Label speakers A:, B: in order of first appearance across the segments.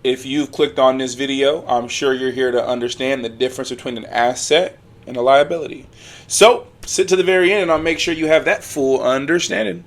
A: If you've clicked on this video, I'm sure you're here to understand the difference between an asset and a liability. So sit to the very end and I'll make sure you have that full understanding.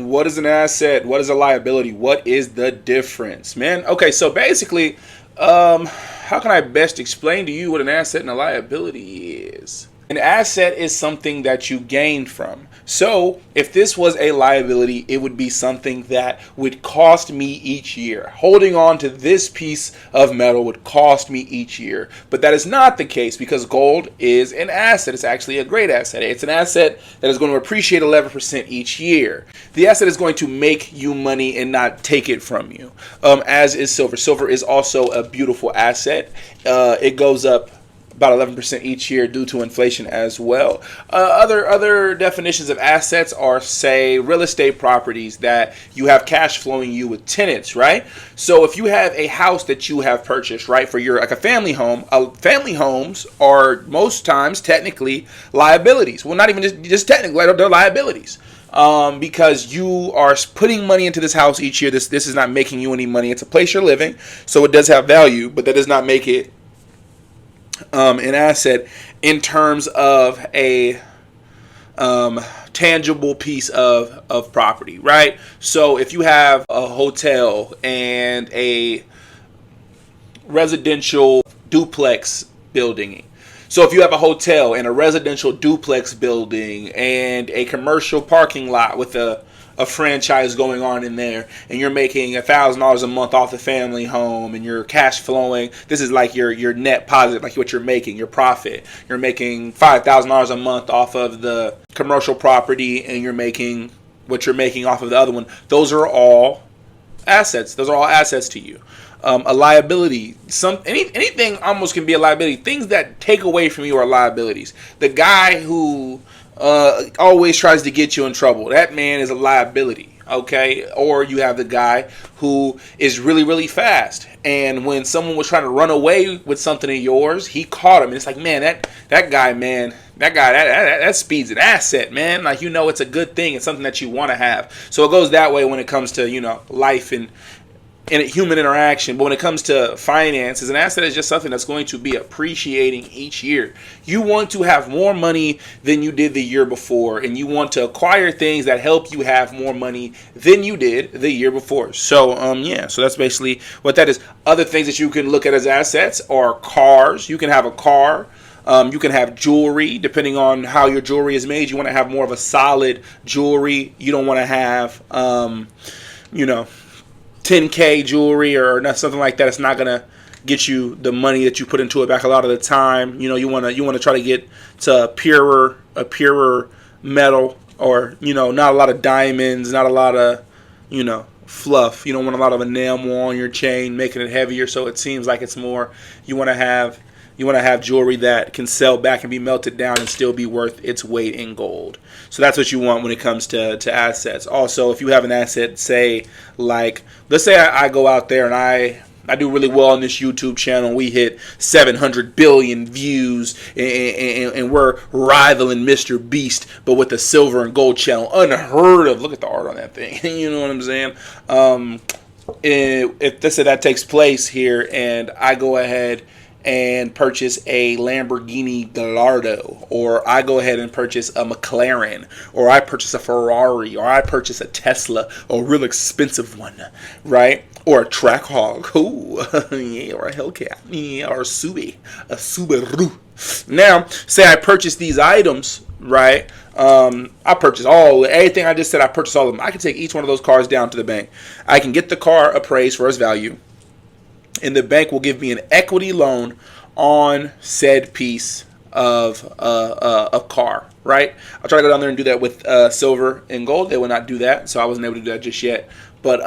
A: What is an asset? What is a liability? What is the difference, man? Okay, so basically, how can I best explain to you what an asset and a liability is? An asset is something that you gain from. So if this was a liability, it would be something that would cost me each year. Holding on to this piece of metal would cost me each year. But that is not the case because gold is an asset. It's actually a great asset. It's an asset that is going to appreciate 11% each year. The asset is going to make you money and not take it from you, as is silver. Silver is also a beautiful asset. It goes up about 11% each year due to inflation as well. Other definitions of assets are, say, real estate properties that you have cash flowing you with tenants, right? So if you have a house that you have purchased, right, for your like a family home, family homes are most times technically liabilities. Well, not even just technically, they're liabilities. Because you are putting money into this house each year. This is not making you any money. It's a place you're living, so it does have value, but that does not make it an asset in terms of a tangible piece of property, right? So if you have a hotel and a residential duplex building, so if you have a hotel and a residential duplex building and a commercial parking lot with a franchise going on in there, and you're making $1,000 a month off the family home, and you're cash flowing. This is like your net positive, like what you're making, your profit. You're making $5,000 a month off of the commercial property, and you're making what you're making off of the other one. Those are all assets. Those are all assets to you. A liability, anything almost can be a liability. Things that take away from you are liabilities. The guy who always tries to get you in trouble, that man is a liability, okay? Or you have the guy who is really, really fast, and when someone was trying to run away with something of yours, he caught him, and it's like, man, that guy, that speed's an asset, man. Like, it's a good thing. It's something that you want to have. So it goes that way when it comes to, life and human interaction. But when it comes to finances, an asset is just something that's going to be appreciating each year. You want to have more money than you did the year before, and you want to acquire things that help you have more money than you did the year before. So so that's basically what that is. Other things that you can look at as assets are cars. You can have a car. You can have jewelry, depending on how your jewelry is made. You want to have more of a solid jewelry. You don't want to have 10K jewelry or something like that. It's not gonna get you the money that you put into it back a lot of the time. You want to try to get to a purer metal, or not a lot of diamonds, not a lot of fluff. You don't want a lot of enamel on your chain, making it heavier, so it seems like it's more. You want to have jewelry that can sell back and be melted down and still be worth its weight in gold. So that's what you want when it comes to assets. Also, if you have an asset, say, like, let's say I go out there and I do really well on this YouTube channel. We hit 700 billion views, and we're rivaling Mr. Beast, but with a silver and gold channel. Unheard of. Look at the art on that thing. You know what I'm saying? If that takes place here, and I go ahead and purchase a Lamborghini Gallardo, or I go ahead and purchase a McLaren, or I purchase a Ferrari, or I purchase a Tesla, or a real expensive one, right? Or a Trackhawk, yeah, or a Hellcat, yeah, or a Subaru. Now, say I purchase these items, right? I purchase everything I just said. I purchase all of them. I can take each one of those cars down to the bank. I can get the car appraised for its value, and the bank will give me an equity loan on said piece of a car, right? I'll try to go down there and do that with silver and gold. They will not do that, so I wasn't able to do that just yet. But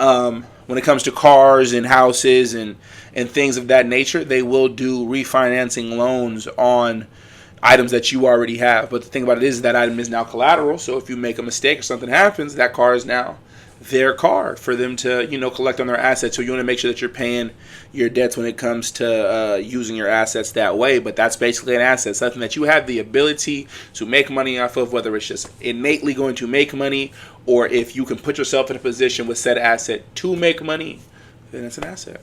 A: when it comes to cars and houses and things of that nature, they will do refinancing loans on items that you already have. But the thing about it is that item is now collateral. So if you make a mistake or something happens, that car is now their car for them to, collect on their assets. So you want to make sure that you're paying your debts when it comes to using your assets that way. But that's basically an asset, something that you have the ability to make money off of, whether it's just innately going to make money or if you can put yourself in a position with said asset to make money, then it's an asset.